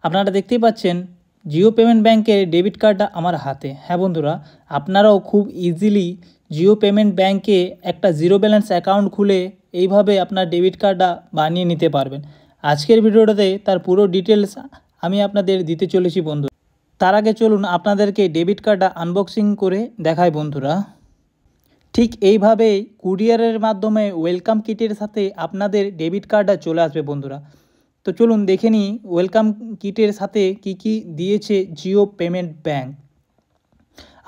আপনারা দেখতেই পাচ্ছেন জিও পেমেন্ট ব্যাংকের ডেবিট কার্ডটা আমার হাতে। হ্যাঁ বন্ধুরা, আপনারাও খুব ইজিলি জিও পেমেন্ট ব্যাংকে একটা জিরো ব্যালেন্স অ্যাকাউন্ট খুলে এইভাবে আপনার ডেবিট কার্ডটা বানিয়ে নিতে পারবেন। আজকের ভিডিওটাতে তার পুরো ডিটেলস আমি আপনাদের দিতে চলেছি বন্ধু। তার আগে চলুন আপনাদেরকে ডেবিট কার্ডটা আনবক্সিং করে দেখাই বন্ধুরা। ঠিক এইভাবেই কুরিয়ারের মাধ্যমে ওয়েলকাম কিটের সাথে আপনাদের ডেবিট কার্ডটা চলে আসবে বন্ধুরা। তো চলুন দেখে নিই ওয়েলকাম কিটের সাথে কি কি দিয়েছে জিও পেমেন্ট ব্যাংক।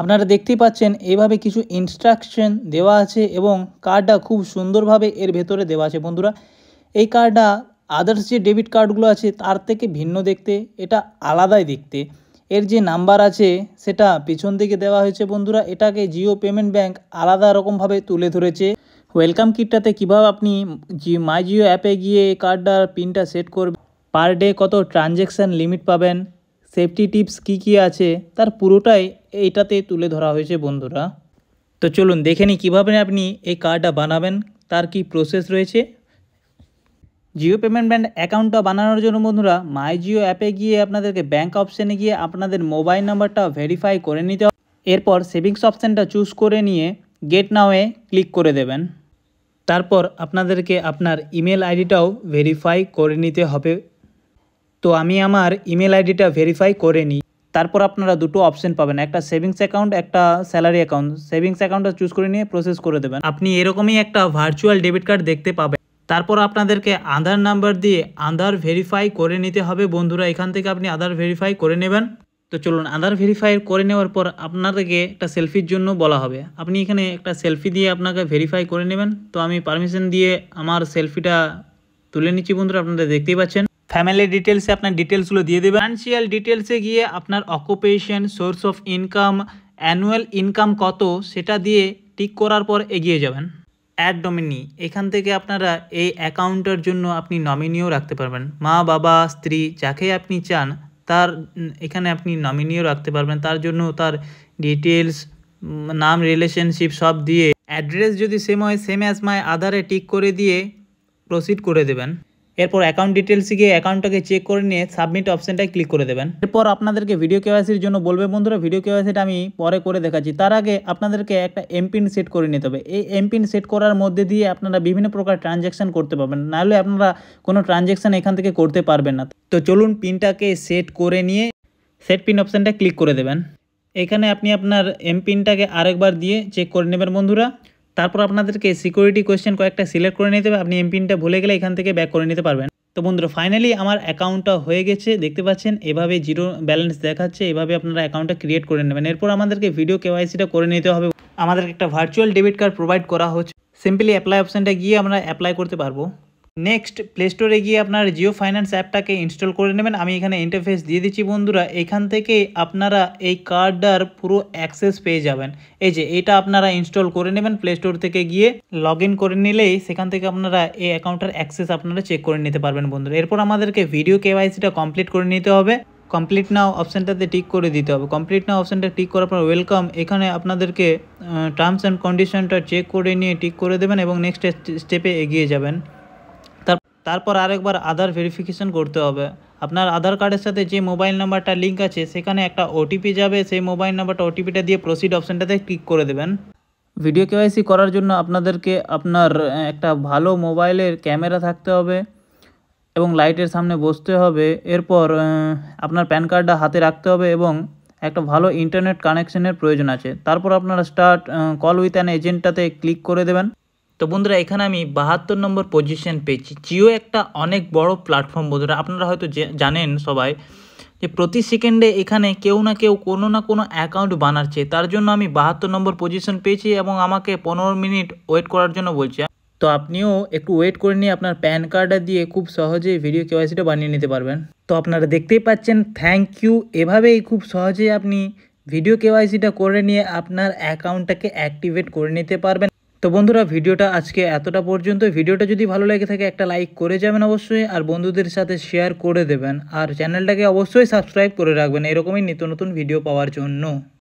আপনারা দেখতেই পাচ্ছেন এইভাবে কিছু ইনস্ট্রাকশন দেওয়া আছে এবং কার্ডটা খুব সুন্দরভাবে এর ভেতরে দেওয়া আছে বন্ধুরা। এই কার্ডটা আদার্স যে ডেবিট কার্ডগুলো আছে তার থেকে ভিন্ন দেখতে, এটা আলাদাই দেখতে। এর যে নাম্বার আছে সেটা পিছন দিকে দেওয়া হয়েছে বন্ধুরা। এটাকে জিও পেমেন্ট ব্যাংক আলাদা রকমভাবে তুলে ধরেছে। ওয়েলকাম কিটটাতে কীভাবে আপনি মাই জিও অ্যাপে গিয়ে কার্ডটার পিনটা সেট করবেন, পার ডে কত ট্রানজ্যাকশান লিমিট পাবেন, সেফটি টিপস কী আছে তার পুরোটাই এইটাতে তুলে ধরা হয়েছে বন্ধুরা। তো চলুন দেখে নিই কীভাবে আপনি এই কার্ডটা বানাবেন, তার কি প্রসেস রয়েছে। জিও পেমেন্ট ব্যাংক অ্যাকাউন্টটা বানানোর জন্য বন্ধুরা মাই জিও অ্যাপে গিয়ে আপনাদেরকে ব্যাংক অপশানে গিয়ে আপনাদের মোবাইল নাম্বারটা ভেরিফাই করে নিতে হবে। এরপর সেভিংস অপশানটা চুজ করে নিয়ে গেট নাওয়ে ক্লিক করে দেবেন। তারপর আপনাদেরকে আপনার ইমেল আইডিটাও ভেরিফাই করে নিতে হবে। তো আমি আমার ইমেল আইডিটা ভেরিফাই করে নিই। তারপর আপনারা দুটো অপশন পাবেন, একটা সেভিংস অ্যাকাউন্ট, একটা স্যালারি অ্যাকাউন্ট। সেভিংস অ্যাকাউন্টটা চুজ করে নিয়ে প্রসেস করে দেবেন। আপনি এরকমই একটা ভার্চুয়াল ডেবিট কার্ড দেখতে পাবেন। তারপর আপনাদেরকে আধার নাম্বার দিয়ে আধার ভেরিফাই করে নিতে হবে বন্ধুরা। এখান থেকে আপনি আধার ভেরিফাই করে নেবেন। তো চলুন আধার ভেরিফাই করে নেওয়ার পর আপনাদেরকে একটা সেলফির জন্য বলা হবে। আপনি এখানে একটা সেলফি দিয়ে আপনাকে ভেরিফাই করে নেবেন। তো আমি পারমিশন দিয়ে আমার সেলফিটা তুলে নিচ্ছি বন্ধুরা, আপনারা দেখতেই পাচ্ছেন। ফ্যামিলি ডিটেলসে আপনার ডিটেলসগুলো দিয়ে দেবেন। ফিনান্সিয়াল ডিটেলসে গিয়ে আপনার occupation, source of income, annual income কত সেটা দিয়ে টিক করার পর এগিয়ে যাবেন। অ্যাড নমিনি, এখান থেকে আপনারা এই অ্যাকাউন্টের জন্য আপনি নমিনিও রাখতে পারবেন। মা, বাবা, স্ত্রী যাকে আপনি চান তার এখানে আপনি নমিনিও রাখতে পারবেন। তার জন্য তার ডিটেলস, নাম, রিলেশনশিপ সব দিয়ে, অ্যাড্রেস যদি সেম হয় সেম অ্যাজ মাই আধারে টিক করে দিয়ে প্রসিড করে দেবেন। এরপর অ্যাকাউন্ট ডিটেলসে গিয়ে অ্যাকাউন্টটাকে চেক করে নিয়ে সাবমিট অপশানটায় ক্লিক করে দেবেন। এরপর আপনাদেরকে ভিডিও কেওয়াইসির জন্য বলবে বন্ধুরা। ভিডিও কেওয়াইসিটা আমি পরে করে দেখাচ্ছি। তার আগে আপনাদেরকে একটা এমপিন সেট করে নিতে হবে। এই এমপিন সেট করার মধ্যে দিয়ে আপনারা বিভিন্ন প্রকার ট্রানজ্যাকশান করতে পারবেন, নাহলে আপনারা কোনো ট্রানজ্যাকশান এখান থেকে করতে পারবেন না। তো চলুন পিনটাকে সেট করে নিয়ে সেট পিন অপশানটা ক্লিক করে দেবেন। এখানে আপনি আপনার এমপিনটাকে আরেকবার দিয়ে চেক করে নেবেন বন্ধুরা। তারপর আপনাদেরকে সিকিউরিটি কোয়েশ্চেন কয়েকটা সিলেক্ট করে নিতে হবে। আপনি এমপিনটা ভুলে গেলে এখান থেকে ব্যাক করে নিতে পারবেন। তো বন্ধুরা ফাইনালি আমার অ্যাকাউন্টটা হয়ে গেছে, দেখতে পাচ্ছেন এভাবে জিরো ব্যালেন্স দেখাচ্ছে। এভাবে আপনারা অ্যাকাউন্টটা ক্রিয়েট করে নেবেন। এরপর আমাদেরকে ভিডিও কেওয়াইসিটা করে নিতে হবে। আমাদেরকে একটা ভার্চুয়াল ডেবিট কার্ড প্রোভাইড করা হচ্ছে। সিম্পলি অ্যাপ্লাই অপশানটা গিয়ে আমরা অ্যাপ্লাই করতে পারবো। নেক্সট প্লে স্টোরে গিয়ে আপনার জিও ফাইন্যান্স অ্যাপটাকে ইনস্টল করে নেবেন। আমি এখানে ইন্টারফেস দিয়ে দিচ্ছি বন্ধুরা। এখান থেকে আপনারা এই কার্ডটার পুরো অ্যাক্সেস পেয়ে যাবেন। এই যে এটা আপনারা ইনস্টল করে নেবেন প্লে স্টোর থেকে গিয়ে। লগ ইন করে নিলেই সেখান থেকে আপনারা এই অ্যাকাউন্টের অ্যাক্সেস আপনারা চেক করে নিতে পারবেন বন্ধুরা। এরপর আমাদেরকে ভিডিও কেওয়াইসিটা কমপ্লিট করে নিতে হবে। কমপ্লিট নাও অপশানটাতে টিক করে দিতে হবে। কমপ্লিট নাও অপশানটা টিক করার পর ওয়েলকাম, এখানে আপনাদেরকে টার্মস অ্যান্ড কন্ডিশনটা চেক করে নিয়ে টিক করে দেবেন এবং নেক্সট স্টেপে এগিয়ে যাবেন। তারপর আরেকবার আধার ভেরিফিকেশন করতে হবে। আপনার আধার কার্ডের সাথে যে মোবাইল নাম্বারটা লিঙ্ক আছে সেখানে একটা ওটিপি যাবে। সেই মোবাইল নাম্বারটা ওটিপিটা দিয়ে প্রসিড অপশানটাতে ক্লিক করে দেবেন। ভিডিও কেওয়াইসি করার জন্য আপনাদেরকে আপনার একটা ভালো মোবাইলের ক্যামেরা থাকতে হবে এবং লাইটের সামনে বসতে হবে। এরপর আপনার প্যান কার্ডটা হাতে রাখতে হবে এবং একটা ভালো ইন্টারনেট কানেকশনের প্রয়োজন আছে। তারপর আপনারা স্টার্ট কল উইথ অ্যান এজেন্টটাতে ক্লিক করে দেবেন। তো বন্ধুরা এখানে আমি 72 নম্বর পজিশন পেয়েছি। জিও একটা অনেক বড় প্ল্যাটফর্ম বন্ধুরা। আপনারা হয়তো জানেন সবাই যে প্রতি সেকেন্ডে এখানে কেউ না কেউ কোনো না কোনো অ্যাকাউন্ট বানাচ্ছে। তার জন্য আমি 72 নম্বর পজিশন পেয়েছি এবং আমাকে 15 মিনিট ওয়েট করার জন্য বলছে। তো আপনিও একটু ওয়েট করে নিয়ে আপনার প্যান কার্ডটা দিয়ে খুব সহজেই ভিডিও কেওয়াইসিটা বানিয়ে নিতে পারবেন। তো আপনারা দেখতেই পাচ্ছেন, থ্যাংক ইউ। এভাবেই খুব সহজেই আপনি ভিডিও কেওয়াইসিটা করে নিয়ে আপনার অ্যাকাউন্টটাকে অ্যাক্টিভেট করে নিতে পারবেন। তো বন্ধুরা ভিডিওটা আজকে এতটা পর্যন্ত। ভিডিওটা যদি ভালো লেগে থাকে একটা লাইক করে যাবেন অবশ্যই, আর বন্ধুদের সাথে শেয়ার করে দেবেন, আর চ্যানেলটাকে অবশ্যই সাবস্ক্রাইব করে রাখবেন এরকমই নিত্য নতুন ভিডিও পাওয়ার জন্য।